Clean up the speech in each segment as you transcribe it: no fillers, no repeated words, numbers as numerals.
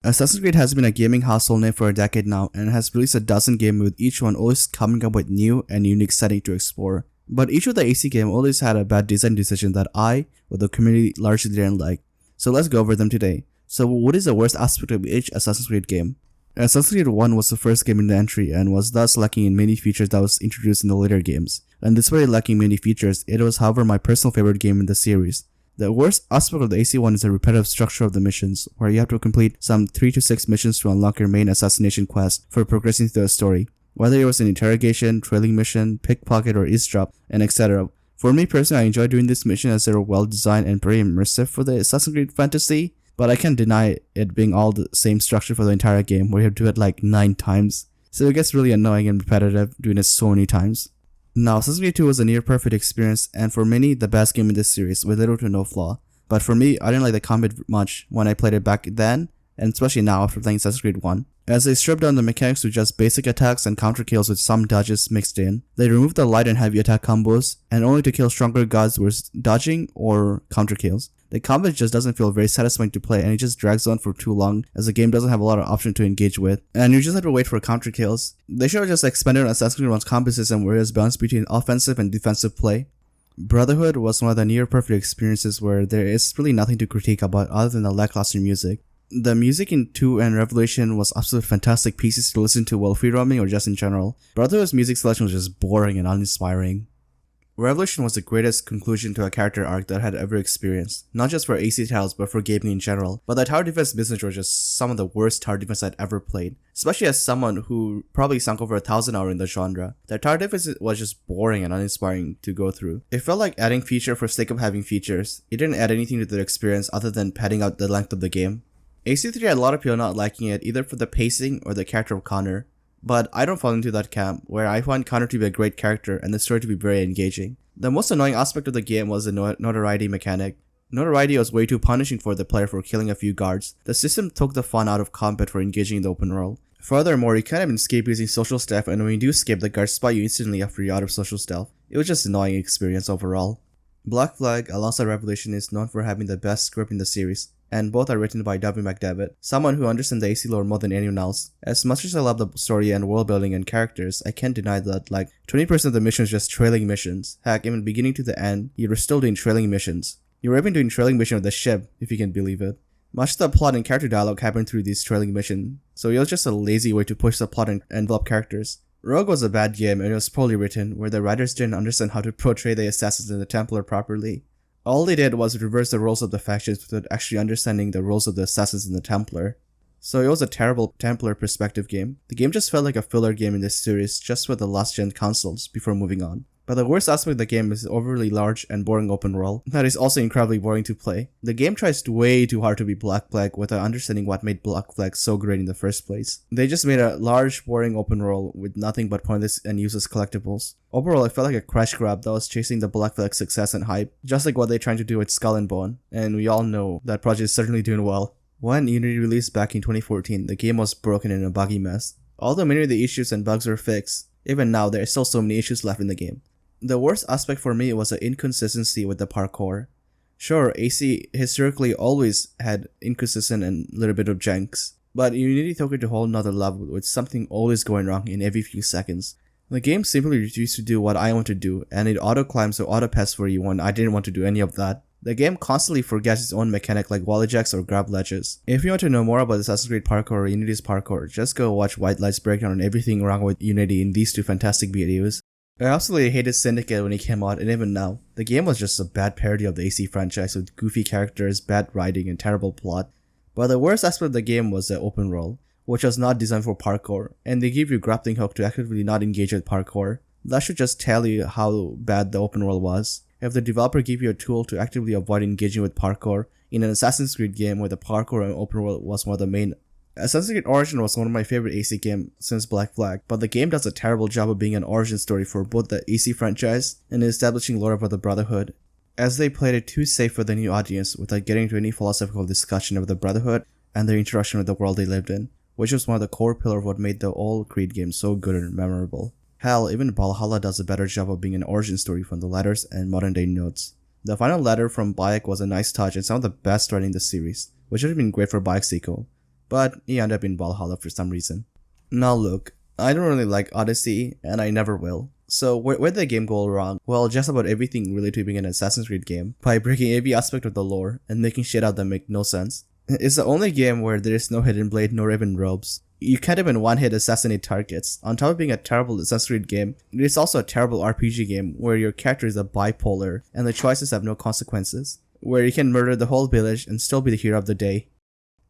Assassin's Creed has been a gaming household name for a decade now and has released a dozen games with each one always coming up with new and unique setting to explore. But each of the AC games always had a bad design decision that I, or the community, largely didn't like. So let's go over them today. So what is the worst aspect of each Assassin's Creed game? Assassin's Creed 1 was the first game in the entry and was thus lacking in many features that was introduced in the later games. And despite lacking many features, it was however my personal favorite game in the series. The worst aspect of the AC1 is the repetitive structure of the missions, where you have to complete some 3 to 6 missions to unlock your main assassination quest for progressing through the story. Whether it was an interrogation, trailing mission, pickpocket or eavesdrop, and etc. For me personally, I enjoy doing this mission as they were well designed and very immersive for the Assassin's Creed fantasy, but I can't deny it being all the same structure for the entire game, where you have to do it like 9 times. So it gets really annoying and repetitive doing it so many times. Now, Assassin's Creed 2 was a near perfect experience and for many the best game in this series with little to no flaw. But for me, I didn't like the combat much when I played it back then, and especially now after playing Assassin's Creed 1. As they stripped down the mechanics to just basic attacks and counter kills with some dodges mixed in, they removed the light and heavy attack combos, and only to kill stronger gods was dodging or counter kills. The combat just doesn't feel very satisfying to play and it just drags on for too long as the game doesn't have a lot of options to engage with, and you just have to wait for counter kills. They should have just expanded on Assassin's Creed 1's combat system where it was balanced between offensive and defensive play. Brotherhood was one of the near perfect experiences where there is really nothing to critique about other than the lackluster music. The music in 2 and Revelation was absolutely fantastic pieces to listen to while free roaming or just in general. Brotherhood's music selection was just boring and uninspiring. Revelation was the greatest conclusion to a character arc that I had ever experienced, not just for AC titles but for gaming in general. But the tower defense missions were just some of the worst tower defense I'd ever played, especially as someone who probably sunk over 1,000 hours in the genre. The tower defense was just boring and uninspiring to go through. It felt like adding feature for sake of having features. It didn't add anything to the experience other than padding out the length of the game. AC3 had a lot of people not liking it either for the pacing or the character of Connor. But I don't fall into that camp, where I find Connor to be a great character and the story to be very engaging. The most annoying aspect of the game was the notoriety mechanic. Notoriety was way too punishing for the player for killing a few guards. The system took the fun out of combat for engaging in the open world. Furthermore, you can't even escape using social stealth, and when you do escape, the guards spot you instantly after you're out of social stealth. It was just an annoying experience overall. Black Flag, alongside Revelation, is known for having the best script in the series, and both are written by W. McDevitt, someone who understands the AC lore more than anyone else. As much as I love the story and world building and characters, I can't deny that like 20% of the missions just trailing missions. Heck, even beginning to the end, you were still doing trailing missions. You were even doing trailing mission of the ship, if you can believe it. Much of the plot and character dialogue happened through these trailing missions, so it was just a lazy way to push the plot and develop characters. Rogue was a bad game and it was poorly written, where the writers didn't understand how to portray the assassins and the Templar properly. All they did was reverse the roles of the factions without actually understanding the roles of the assassins and the Templar. So it was a terrible Templar perspective game. The game just felt like a filler game in this series just for the last gen consoles before moving on. But the worst aspect of the game is overly large and boring open world that is also incredibly boring to play. The game tries way too hard to be Black Flag without understanding what made Black Flag so great in the first place. They just made a large, boring open world with nothing but pointless and useless collectibles. Overall, it felt like a crash grab that was chasing the Black Flag success and hype, just like what they're trying to do with Skull and Bone, and we all know that project is certainly doing well. When Unity released back in 2014, the game was broken and a buggy mess. Although many of the issues and bugs were fixed, even now there are still so many issues left in the game. The worst aspect for me was the inconsistency with the parkour. Sure, AC historically always had inconsistent and little bit of janks, but Unity took it to a whole nother level with something always going wrong in every few seconds. The game simply refused to do what I want to do, and it auto-climbs or auto-pass for you when I didn't want to do any of that. The game constantly forgets its own mechanic like wall ejects or grab ledges. If you want to know more about Assassin's Creed parkour or Unity's parkour, just go watch White Light's breakdown on everything wrong with Unity in these two fantastic videos. I absolutely hated Syndicate when it came out, and even now. The game was just a bad parody of the AC franchise with goofy characters, bad writing, and terrible plot. But the worst aspect of the game was the open world, which was not designed for parkour, and they give you a grappling hook to actively not engage with parkour. That should just tell you how bad the open world was. If the developer gave you a tool to actively avoid engaging with parkour in an Assassin's Creed game where the parkour and open world was one of the main. Assassin's Creed Origin was one of my favorite AC games since Black Flag, but the game does a terrible job of being an origin story for both the AC franchise and establishing lore about the Brotherhood, as they played it too safe for the new audience without getting into any philosophical discussion of the Brotherhood and their interaction with the world they lived in, which was one of the core pillars of what made the old Creed games so good and memorable. Hell, even Valhalla does a better job of being an origin story from the letters and modern day notes. The final letter from Bayek was a nice touch and some of the best writing in the series, which would have been great for Bayek's sequel. but he ended up in Valhalla for some reason. Now look, I don't really like Odyssey, and I never will. So where did the game go wrong? Well, just about everything really to being an Assassin's Creed game, by breaking every aspect of the lore and making shit out that make no sense. It's the only game where there is no hidden blade nor even robes. You can't even one-hit assassinate targets. On top of being a terrible Assassin's Creed game, it is also a terrible RPG game where your character is a bipolar and the choices have no consequences, where you can murder the whole village and still be the hero of the day.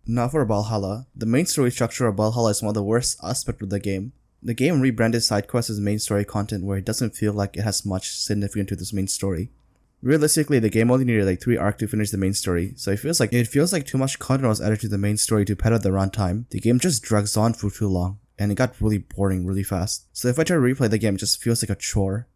Now for Valhalla, the main story structure of Valhalla is one of the worst aspects of the game. The game rebranded side quests as main story content where it doesn't feel like it has much significance to this main story. Realistically, the game only needed like 3 arcs to finish the main story, so it feels like too much content was added to the main story to pad out the runtime. The game just drags on for too long, and it got really boring really fast. So if I try to replay the game, it just feels like a chore.